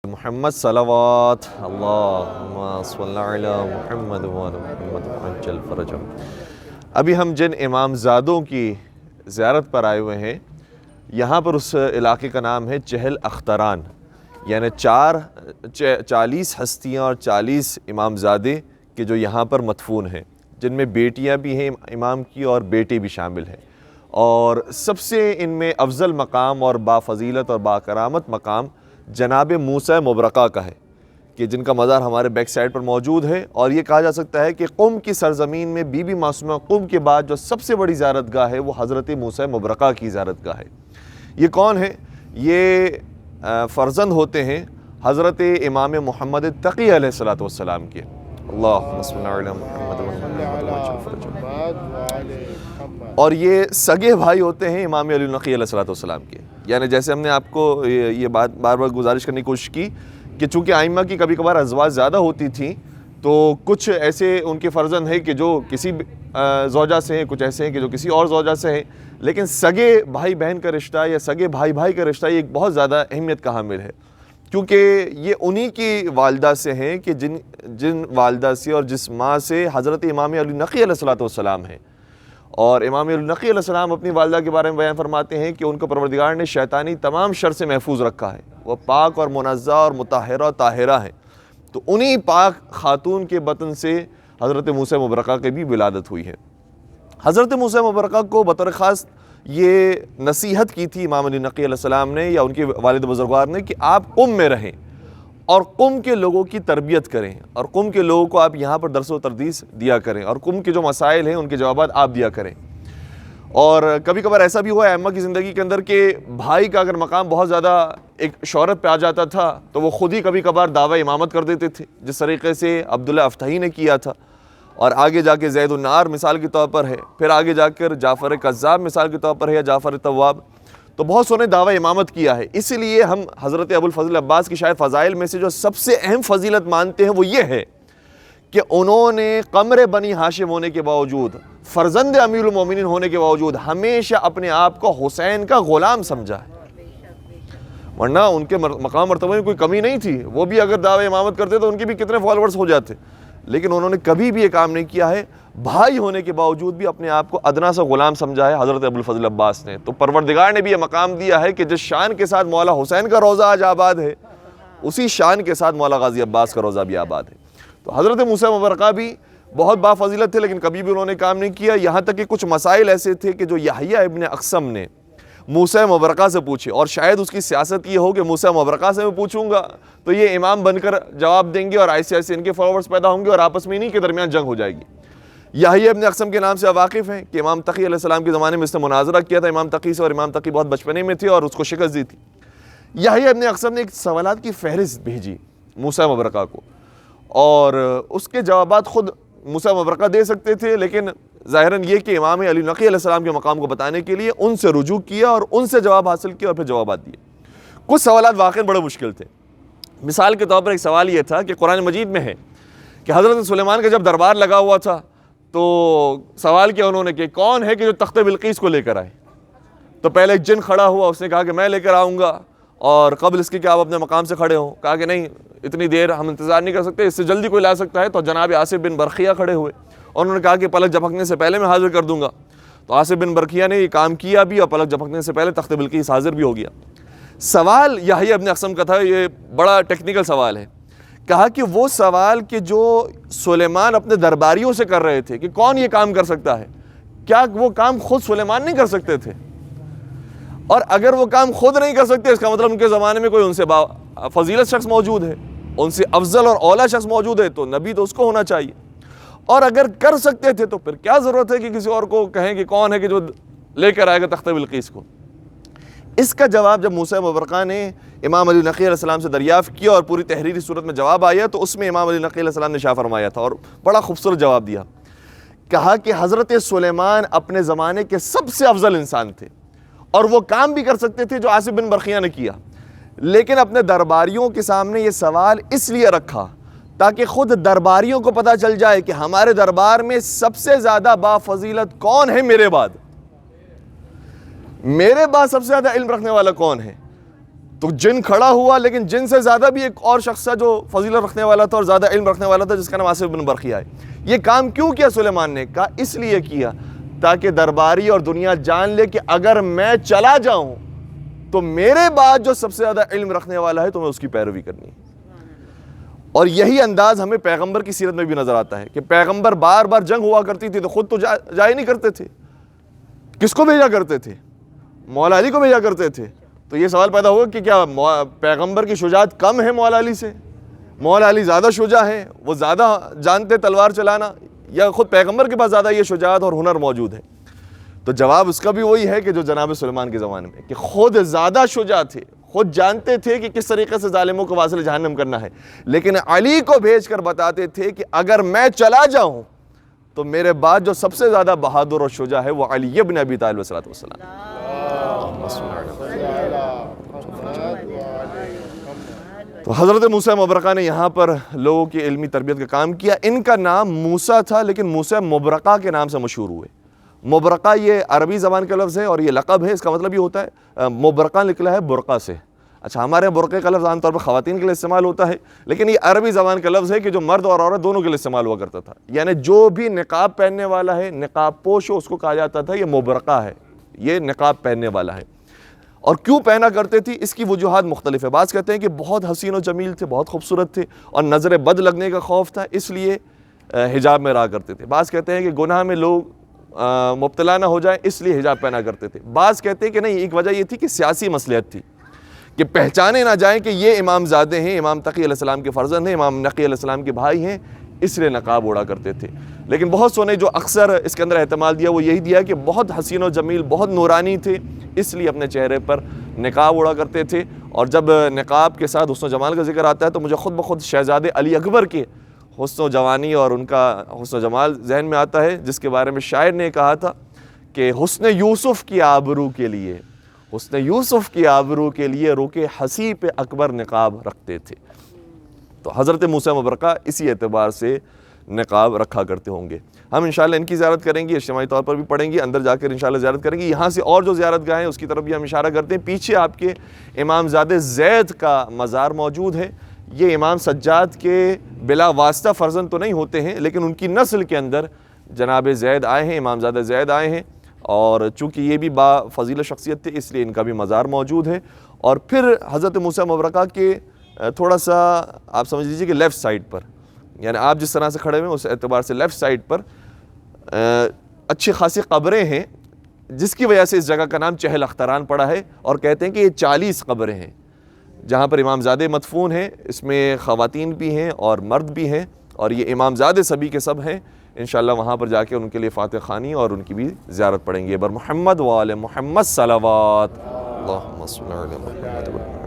محمد صلوات اللہم صلی علی محمد وعلی محمد عجل فرجہم۔ ابھی ہم جن امام زادوں کی زیارت پر آئے ہوئے ہیں، یہاں پر اس علاقے کا نام ہے چہل اختران، یعنی 40 ہستیاں اور 40 امام زادے کہ جو یہاں پر مدفون ہیں، جن میں بیٹیاں بھی ہیں امام کی اور بیٹے بھی شامل ہیں۔ اور سب سے ان میں افضل مقام اور بافضیلت اور باکرامت مقام جناب موسیٰ مبرقہ کا ہے، کہ جن کا مزار ہمارے بیک سائڈ پر موجود ہے۔ اور یہ کہا جا سکتا ہے کہ قم کی سرزمین میں بی بی معصومہ قم کے بعد جو سب سے بڑی زیارت گاہ ہے وہ حضرت موسیٰ مبرقہ کی زیارت گاہ ہے۔ یہ کون ہے؟ یہ فرزند ہوتے ہیں حضرت امام محمد تقی علیہ السلام کے۔ اللہم صلی علی محمد وعلی اور یہ سگے بھائی ہوتے ہیں امام علی نقی علیہ السلام کے۔ یعنی جیسے ہم نے آپ کو یہ بات بار بار گزارش کرنے کی کوشش کی کہ چونکہ ائمہ کی کبھی کبھار ازواج زیادہ ہوتی تھیں، تو کچھ ایسے ان کے فرزند ہیں کہ جو کسی زوجہ سے ہیں، کچھ ایسے ہیں کہ جو کسی اور زوجہ سے ہیں، لیکن سگے بھائی بہن کا رشتہ یا سگے بھائی بھائی کا رشتہ یہ ایک بہت زیادہ اہمیت کا حامل ہے، کیونکہ یہ انہی کی والدہ سے ہیں کہ جن والدہ سے اور جس ماں سے حضرت امام علی نقی علیہ السلام ہیں۔ اور امام علی نقی علیہ السلام اپنی والدہ کے بارے میں بیان فرماتے ہیں کہ ان کو پروردگار نے شیطانی تمام شر سے محفوظ رکھا ہے، وہ پاک اور منزہ اور مطہرہ و طاہرہ ہیں۔ تو انہی پاک خاتون کے بطن سے حضرت موسیٰ مبرقہ کی بھی ولادت ہوئی ہے۔ حضرت موسیٰ مبرقہ کو بطور خاص یہ نصیحت کی تھی امام علی نقی علیہ السلام نے یا ان کے والد بزرگوار نے کہ آپ قم میں رہیں اور قم کے لوگوں کی تربیت کریں، اور قم کے لوگوں کو آپ یہاں پر درس و تدریس دیا کریں، اور قم کے جو مسائل ہیں ان کے جوابات آپ دیا کریں۔ اور کبھی کبھار ایسا بھی ہوا ہے ائمہ کی زندگی کے اندر کہ بھائی کا اگر مقام بہت زیادہ ایک شہرت پہ آ جاتا تھا تو وہ خود ہی کبھی کبھار دعوی امامت کر دیتے تھے، جس طریقے سے عبداللہ افتحی نے کیا تھا، اور آگے جا کے زید النار مثال کے طور پر ہے، پھر آگے جا کر جعفر کذاب مثال کے طور پر ہے یا جعفر تواب، تو بہت سو نے دعوی امامت کیا ہے۔ اسی لیے ہم حضرت ابوالفضل عباس کی شاید فضائل میں سے جو سب سے اہم فضیلت مانتے ہیں وہ یہ ہے کہ انہوں نے قمر بنی ہاشم ہونے کے باوجود، فرزند امیر المومنین ہونے کے باوجود ہمیشہ اپنے آپ کو حسین کا غلام سمجھا ہے، ورنہ ان کے مقام مرتبہ میں کوئی کمی نہیں تھی، وہ بھی اگر دعوی امامت کرتے تو ان کے بھی کتنے فالورز ہو جاتے، لیکن انہوں نے کبھی بھی یہ کام نہیں کیا ہے، بھائی ہونے کے باوجود بھی اپنے آپ کو ادنا سا غلام سمجھا ہے حضرت ابوالفضل عباس نے۔ تو پروردگار نے بھی یہ مقام دیا ہے کہ جس شان کے ساتھ مولا حسین کا روضہ آج آباد ہے، اسی شان کے ساتھ مولا غازی عباس کا روضہ بھی آباد ہے۔ تو حضرت موسیٰ مبرقہ بھی بہت بافضیلت تھے، لیکن کبھی بھی انہوں نے کام نہیں کیا، یہاں تک کہ کچھ مسائل ایسے تھے کہ جو یحییٰ ابن اقسم نے موسیٰ مبرقہ سے پوچھے، اور شاید اس کی سیاست یہ ہو کہ موسیٰ مبرقہ سے میں پوچھوں گا تو یہ امام بن کر جواب دیں گے اور ایسے ایسے ان کے فالوورز پیدا ہوں گے اور آپس میں انہی کے درمیان جنگ ہو جائے گی۔ یحییٰ ابن اقسم کے نام سے واقف ہیں کہ امام تقی علیہ السلام کے زمانے میں اس نے مناظرہ کیا تھا امام تقی سے، اور امام تقی بہت بچپنے میں تھے اور اس کو شکست دی تھی۔ یحییٰ ابن اقسم نے ایک سوالات کی فہرست بھیجی موسیٰ مبرقہ کو، اور اس کے جوابات خود موسیٰ مبرقہ دے سکتے تھے، لیکن ظاہراً یہ کہ امام علی نقی علیہ السلام کے مقام کو بتانے کے لیے ان سے رجوع کیا اور ان سے جواب حاصل کیا اور پھر جوابات دیے۔ کچھ سوالات واقعاً بڑے مشکل تھے۔ مثال کے طور پر ایک سوال یہ تھا کہ قرآن مجید میں ہے کہ حضرت سلیمان کا جب دربار لگا ہوا تھا تو سوال کیا انہوں نے کہ کون ہے کہ جو تخت بلقیس کو لے کر آئے؟ تو پہلے ایک جن کھڑا ہوا، اس نے کہا کہ میں لے کر آؤں گا، اور قبل اس کے کہ آپ اپنے مقام سے کھڑے ہوں، کہا کہ نہیں اتنی دیر ہم انتظار نہیں کر سکتے، اس سے جلدی کوئی لا سکتا ہے۔ تو جناب آصف بن برقیہ کھڑے ہوئے اور انہوں نے کہا کہ پلک جھپکنے سے پہلے میں حاضر کر دوں گا۔ تو آصف بن برقیہ نے یہ کام کیا بھی، اور پلک جھپکنے سے پہلے تخت بلقیس حاضر بھی ہو گیا۔ سوال یحییٰ ابن اقسم کا تھا، یہ بڑا ٹیکنیکل سوال ہے، کہا کہ وہ سوال کہ جو سلیمان اپنے درباریوں سے کر رہے تھے کہ کون یہ کام کر سکتا ہے، کیا وہ کام خود سلیمان نہیں کر سکتے تھے؟ اور اگر وہ کام خود نہیں کر سکتے اس کا مطلب ان کے زمانے میں کوئی ان سے فضیلت شخص موجود ہے، ان سے افضل اور اولیٰ شخص موجود ہے، تو نبی تو اس کو ہونا چاہیے۔ اور اگر کر سکتے تھے تو پھر کیا ضرورت ہے کہ کسی اور کو کہیں کہ کون ہے کہ جو لے کر آئے گا تخت بلقیس کو؟ اس کا جواب جب موسیٰ مبرقہ نے امام علی نقی علیہ السلام سے دریافت کیا اور پوری تحریری صورت میں جواب آیا، تو اس میں امام علی نقی علیہ السلام نے شاہ فرمایا تھا اور بڑا خوبصورت جواب دیا۔ کہا کہ حضرت سلیمان اپنے زمانے کے سب سے افضل انسان تھے، اور وہ کام بھی کر سکتے تھے جو آصف بن برقیہ نے کیا، لیکن اپنے درباریوں کے سامنے یہ سوال اس لیے رکھا تاکہ خود درباریوں کو پتہ چل جائے کہ ہمارے دربار میں سب سے زیادہ بافضیلت کون ہے میرے بعد، میرے بعد سب سے زیادہ علم رکھنے والا کون ہے۔ تو جن کھڑا ہوا، لیکن جن سے زیادہ بھی ایک اور شخص تھا جو فضیلت رکھنے والا تھا اور زیادہ علم رکھنے والا تھا، جس کا نام آصف بن برقیہ ہے۔ یہ کام کیوں کیا سلیمان نے؟ کہا اس لیے کیا تاکہ درباری اور دنیا جان لے کہ اگر میں چلا جاؤں تو میرے بعد جو سب سے زیادہ علم رکھنے والا ہے تو میں اس کی پیروی کرنی ہے۔ اور یہی انداز ہمیں پیغمبر کی سیرت میں بھی نظر آتا ہے کہ پیغمبر بار بار جنگ ہوا کرتی تھی تو خود تو جائے نہیں کرتے تھے، کس کو بھیجا کرتے تھے؟ مولا علی کو بھیجا کرتے تھے۔ تو یہ سوال پیدا ہوگا کہ کیا پیغمبر کی شجاعت کم ہے مولا علی سے؟ مولا علی زیادہ شجاع ہیں، وہ زیادہ جانتے تلوار چلانا، یا خود پیغمبر کے پاس زیادہ یہ شجاعت اور ہنر موجود ہے؟ تو جواب اس کا بھی وہی ہے کہ جو جناب سلیمان کے زمانے میں، کہ خود زیادہ شجاع تھے، خود جانتے تھے کہ کس طریقے سے ظالموں کو واصل جہنم کرنا ہے، لیکن علی کو بھیج کر بتاتے تھے کہ اگر میں چلا جاؤں تو میرے بعد جو سب سے زیادہ بہادر اور شجاع ہے وہ علی ابن ابی طالب علیہ السلام۔ تو حضرت موسیٰ مبرقہ نے یہاں پر لوگوں کی علمی تربیت کا کام کیا۔ ان کا نام موسیٰ تھا لیکن موسیٰ مبرقہ کے نام سے مشہور ہوئے۔ مبرقہ یہ عربی زبان کا لفظ ہے اور یہ لقب ہے، اس کا مطلب یہ ہوتا ہے، مبرقہ نکلا ہے برقع سے۔ اچھا، ہمارے برقعے کا لفظ عام طور پر خواتین کے لیے استعمال ہوتا ہے، لیکن یہ عربی زبان کا لفظ ہے کہ جو مرد اور عورت دونوں کے لیے استعمال ہوا کرتا تھا، یعنی جو بھی نقاب پہننے والا ہے، نقاب پوش ہو، اس کو کہا جاتا تھا یہ مبرقہ ہے، یہ نقاب پہننے والا ہے۔ اور کیوں پہنا کرتے تھی؟ اس کی وجوہات مختلف ہے۔ بعض کہتے ہیں کہ بہت حسین و جمیل تھے، بہت خوبصورت تھے اور نظر بد لگنے کا خوف تھا، اس لیے حجاب میں رہا کرتے تھے۔ بعض کہتے ہیں کہ گناہ میں لوگ مبتلا نہ ہو جائیں، اس لیے حجاب پہنا کرتے تھے۔ بعض کہتے ہیں کہ نہیں، ایک وجہ یہ تھی کہ سیاسی مصلحت تھی، کہ پہچانے نہ جائیں کہ یہ امام زادے ہیں، امام تقی علیہ السلام کے فرزند ہیں، امام نقی علیہ السلام کے بھائی ہیں، اس لیے نقاب اوڑا کرتے تھے۔ لیکن بہت سو نے جو اکثر اس کے اندر احتمال دیا وہ یہی دیا کہ بہت حسین و جمیل، بہت نورانی تھے، اس لیے اپنے چہرے پر نقاب اوڑا کرتے تھے۔ اور جب نقاب کے ساتھ حسن و جمال کا ذکر آتا ہے تو مجھے خود بخود شہزادے علی اکبر کے حسن و جوانی اور ان کا حسن و جمال ذہن میں آتا ہے، جس کے بارے میں شاعر نے کہا تھا کہ حسن یوسف کی آبرو کے لیے، حسن یوسف کی آبرو کے لیے رکے ہنسی پہ اکبر نقاب رکھتے تھے۔ تو حضرت موسیٰ مبرقہ اسی اعتبار سے نقاب رکھا کرتے ہوں گے۔ ہم انشاءاللہ ان کی زیارت کریں گے، اجتماعی طور پر بھی پڑھیں گے، اندر جا کر انشاءاللہ زیارت کریں گے۔ یہاں سے اور جو زیارت گاہیں اس کی طرف بھی ہم اشارہ کرتے ہیں۔ پیچھے آپ کے امام زادہ زید کا مزار موجود ہے۔ یہ امام سجاد کے بلا واسطہ فرزند تو نہیں ہوتے ہیں، لیکن ان کی نسل کے اندر جناب زید آئے ہیں، امام زادہ زید آئے ہیں، اور چونکہ یہ بھی با فضیلت شخصیت تھے اس لیے ان کا بھی مزار موجود ہے۔ اور پھر حضرت موسیٰ مبرقہ کے تھوڑا سا آپ سمجھ لیجیے کہ لیفٹ سائڈ پر، یعنی آپ جس طرح سے کھڑے ہوئے ہیں اس اعتبار سے لیفٹ سائڈ پر اچھی خاصی قبریں ہیں، جس کی وجہ سے اس جگہ کا نام چہل اختران پڑا ہے۔ اور کہتے ہیں کہ یہ 40 قبریں ہیں جہاں پر امام زادے مدفون ہیں، اس میں خواتین بھی ہیں اور مرد بھی ہیں، اور یہ امام زادے سبھی کے سب ہیں۔ انشاءاللہ وہاں پر جا کے ان کے لیے فاتح خوانی اور ان کی بھی زیارت پڑھیں گے۔ بر محمد و آل محمد صلوات، اللہم صلی علی محمد۔